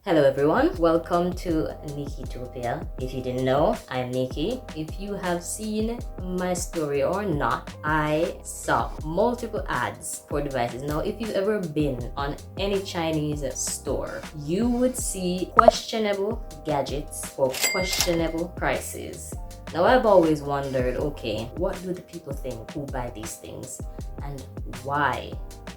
Hello everyone, welcome to NEEKIETOPIA. If you didn't know, I'm Nikki. If you have seen my story or not, I saw multiple ads for devices. Now, if you've ever been on any Chinese store, you would see questionable gadgets for questionable prices. Now, I've always wondered, okay, what do the people think who buy these things, and why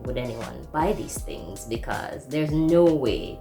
would anyone buy these things? Because there's no way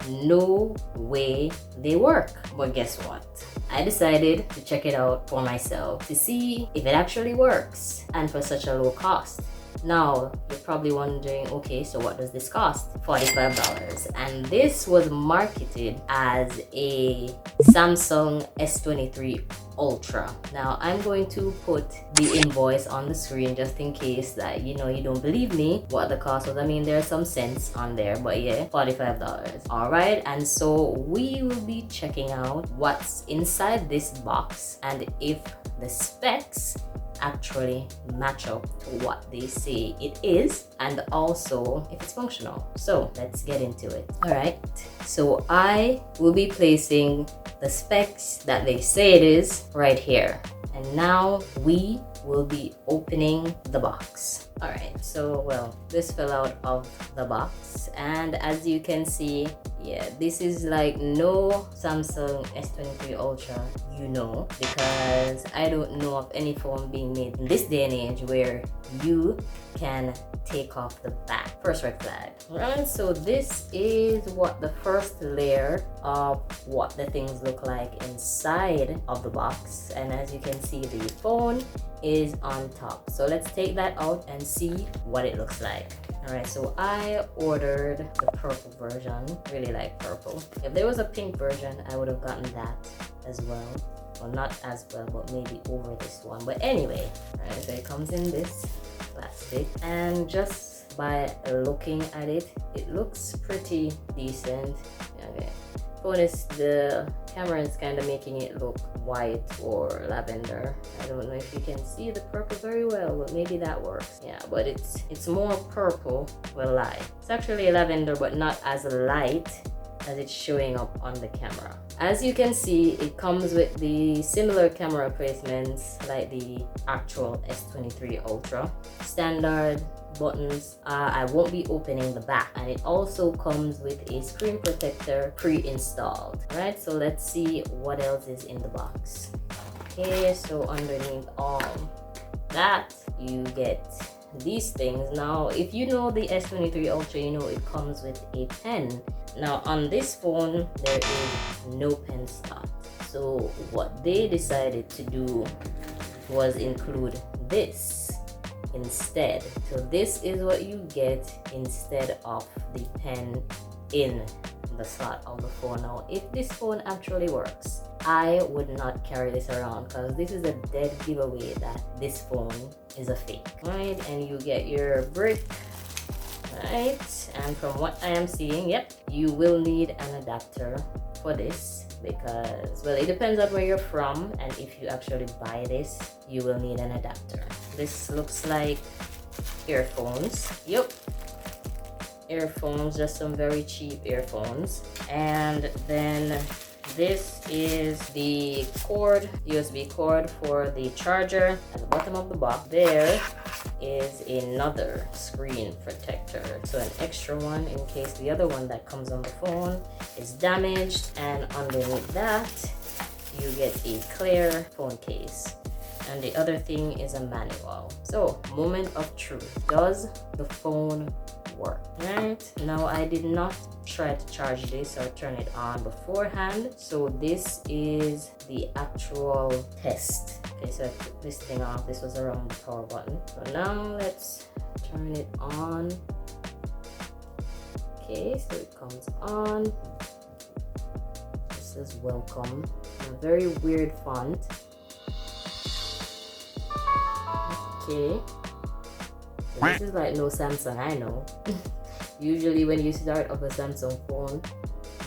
they work. But guess what? I decided to check it out for myself to see if it actually works, and for such a low cost. Now, you're probably wondering, okay, so what does this cost? $45. And this was marketed as a Samsung S23 Ultra. Now, I'm going to put the invoice on the screen just in case that, you don't believe me what the cost was. I mean, there's some cents on there, but yeah, $45. All right, and so we will be checking out what's inside this box and if the specs actually match up to what they say it is, and also if it's functional. So let's get into it. All right, so I will be placing the specs that they say it is right here, and now we will be opening the box. All right, so well, this fell out of the box, and as you can see, yeah, this is like no Samsung S23 Ultra, because I don't know of any phone being made in this day and age where you can take off the back. First red flag. Alright, so this is what the first layer of what the things look like inside of the box, and as you can see, the phone is on top. So let's take that out and see what it looks like. Alright, so I ordered the purple version. Really like purple. If there was a pink version, I would have gotten that as well. Well, not as well, but maybe over this one. But anyway, alright, so it comes in this plastic, and just by looking at it, it looks pretty decent. Okay, the camera is kind of making it look white or lavender. I don't know if you can see the purple very well, but maybe that works. Yeah, but it's more purple. Well, light. It's actually lavender, but not as light as it's showing up on the camera. As you can see, it comes with the similar camera placements like the actual S23 Ultra. Standard buttons. I won't be opening the back, and it also comes with a screen protector pre-installed. Alright, so let's see what else is in the box. Okay, so underneath all that, you get these things. Now, if you know the S23 Ultra, it comes with a pen. Now, on this phone, there is no pen slot. So what they decided to do was include this instead. So this is what you get instead of the pen in the slot of the phone. Now, if this phone actually works, I would not carry this around, because this is a dead giveaway that this phone is a fake. Right, and you get your brick. Right, and from what I am seeing, yep, you will need an adapter for this, because, well, it depends on where you're from, and if you actually buy this, you will need an adapter. This looks like earphones. Yep, earphones, just some very cheap earphones. And then this is the cord, USB cord for the charger. At the bottom of the box there is another screen protector, so an extra one in case the other one that comes on the phone is damaged. And underneath that, you get a clear phone case, and the other thing is a manual. So, moment of truth. Does the phone work? Right, now I did not try to charge this or turn it on beforehand, so this is the actual test. Okay, so I took this thing off. This was around the power button. So now let's turn it on. Okay, so it comes on. This is welcome. A very weird font. Okay, this is like no Samsung, I know. Usually when you start up a Samsung phone,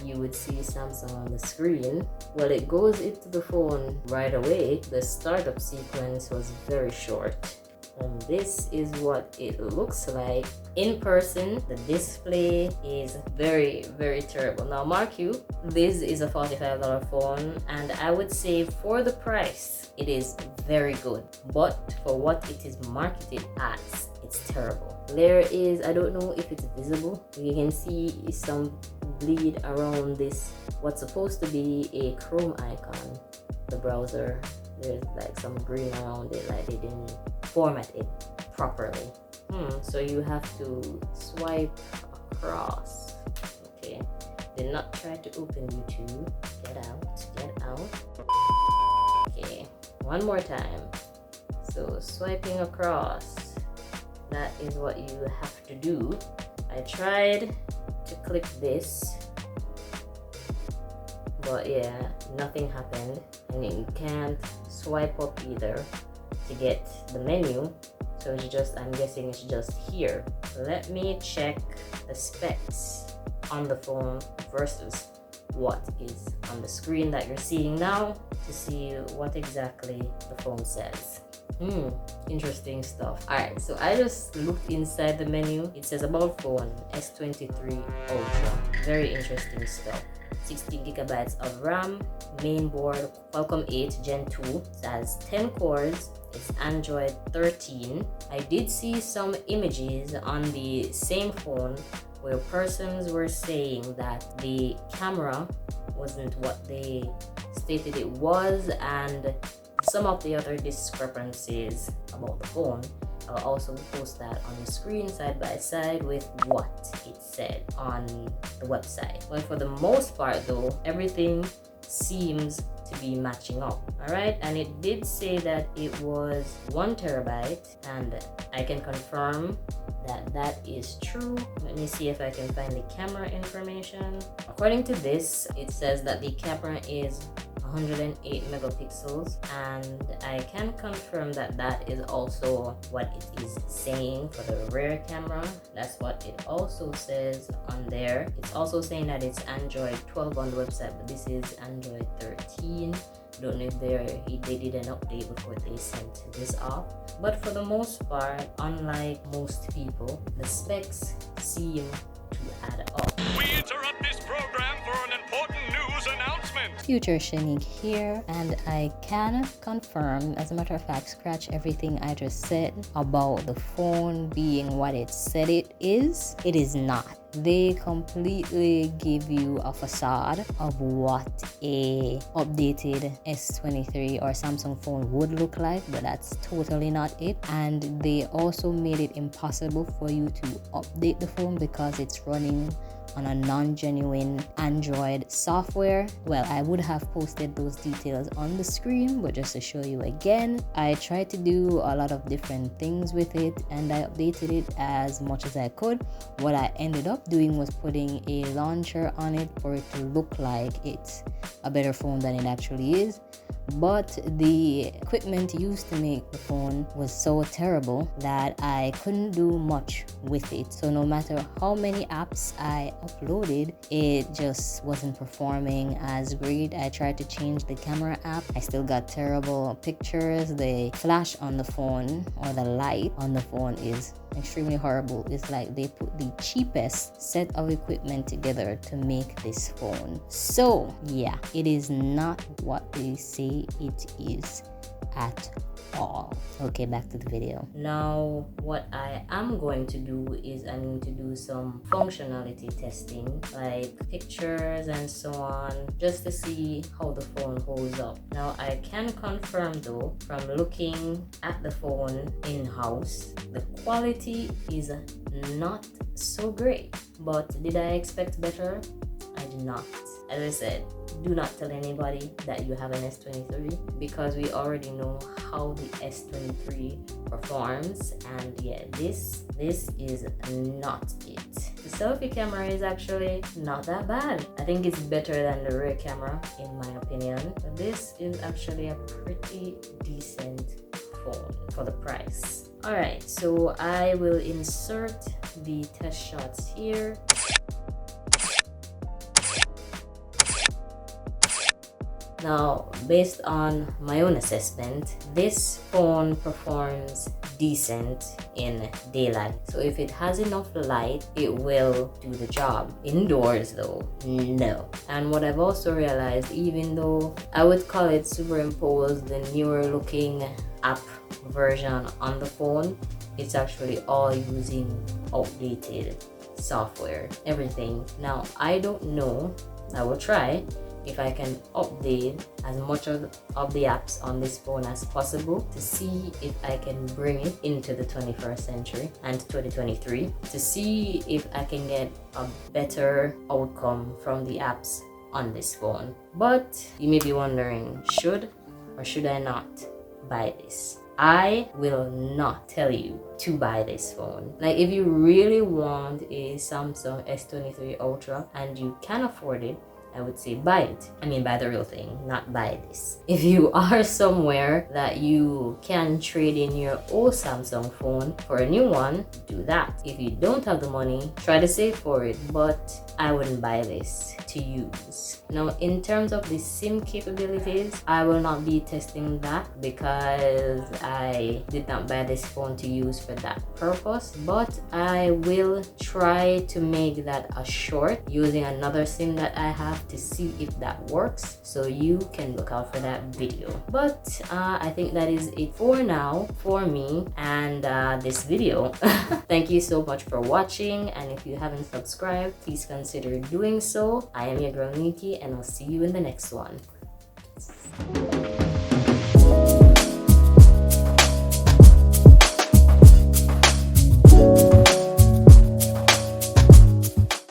you would see Samsung on the screen. Well, it goes into the phone right away. The startup sequence was very short. And this is what it looks like in person. The display is very, very terrible. Now mark you, this is a $45 phone, and I would say for the price it is very good, but for what it is marketed as, it's terrible. There is, I don't know if it's visible, you can see some bleed around this, what's supposed to be a Chrome icon, the browser. There's like some green around it, like they didn't format it properly. So you have to swipe across. Okay, did not try to open YouTube. Get out. Okay, one more time. So swiping across, that is what you have to do. I tried to click this, but yeah, nothing happened. And you can't swipe up either to get the menu, so it's just, I'm guessing it's just here. Let me check the specs on the phone versus what is on the screen that you're seeing now to see what exactly the phone says. Interesting stuff. Alright, so I just looked inside the menu. It says about phone S23 Ultra. Very interesting stuff. 16 gigabytes of RAM, main board Qualcomm 8 Gen 2. It has 10 cores. It's Android 13. I did see some images on the same phone where persons were saying that the camera wasn't what they stated it was, and some of the other discrepancies about the phone. I'll also post that on the screen side by side with what it said on the website. But for the most part though, everything seems to be matching up. Alright, and it did say that it was 1 terabyte, and I can confirm that that is true. Let me see if I can find the camera information. According to this, it says that the camera is 108 megapixels, and I can confirm that that is also what it is saying for the rear camera. That's what it also says on there. It's also saying that it's Android 12 on the website, but this is Android 13. I don't know if they did an update before they sent this off, but for the most part, unlike most people, the specs seem to add up. We interrupt this program for an important news announcement. Future Shanique here, and I can confirm, as a matter of fact, scratch everything I just said about the phone being what it said it is. It is not. They completely give you a facade of what a updated S23 or Samsung phone would look like, but that's totally not it. And they also made it impossible for you to update the phone because it's running on a non-genuine Android software. Well, I would have posted those details on the screen, but just to show you again, I tried to do a lot of different things with it, and I updated it as much as I could. What I ended up doing was putting a launcher on it for it to look like it's a better phone than it actually is. But the equipment used to make the phone was so terrible that I couldn't do much with it. So no matter how many apps I uploaded, it just wasn't performing as great. I tried to change the camera app. I still got terrible pictures. The flash on the phone, or the light on the phone, is extremely horrible. It's like they put the cheapest set of equipment together to make this phone. So yeah, it is not what they say it is at all. Okay, back to the video. Now what I am going to do is I'm going to do some functionality testing, like pictures and so on, just to see how the phone holds up. Now I can confirm though, from looking at the phone in-house, the quality is not so great. But did I expect better? I did not. As I said, do not tell anybody that you have an S23, because we already know how the S23 performs, and yeah, this is not it. The selfie camera is actually not that bad. I think it's better than the rear camera in my opinion, but this is actually a pretty decent phone for the price. Alright, so I will insert the test shots here. Now, based on my own assessment, this phone performs decent in daylight. So if it has enough light, it will do the job. Indoors though, no. And what I've also realized, even though I would call it superimpose the newer looking app version on the phone, it's actually all using outdated software, everything. Now I don't know, I will try if I can update as much of the apps on this phone as possible to see if I can bring it into the 21st century and 2023, to see if I can get a better outcome from the apps on this phone. But you may be wondering, should or should I not buy this? I will not tell you to buy this phone. Like, if you really want a Samsung S23 Ultra and you can afford it, I would say buy it. I mean, buy the real thing, not buy this. If you are somewhere that you can trade in your old Samsung phone for a new one, do that. If you don't have the money, try to save for it, but I wouldn't buy this to use. Now, in terms of the SIM capabilities, I will not be testing that because I did not buy this phone to use for that purpose, but I will try to make that a short using another SIM that I have to see if that works, so you can look out for that video. But I think that is it for now for me and this video. Thank you so much for watching, and if you haven't subscribed, please consider doing so. I am your girl Nikki, and I'll see you in the next one.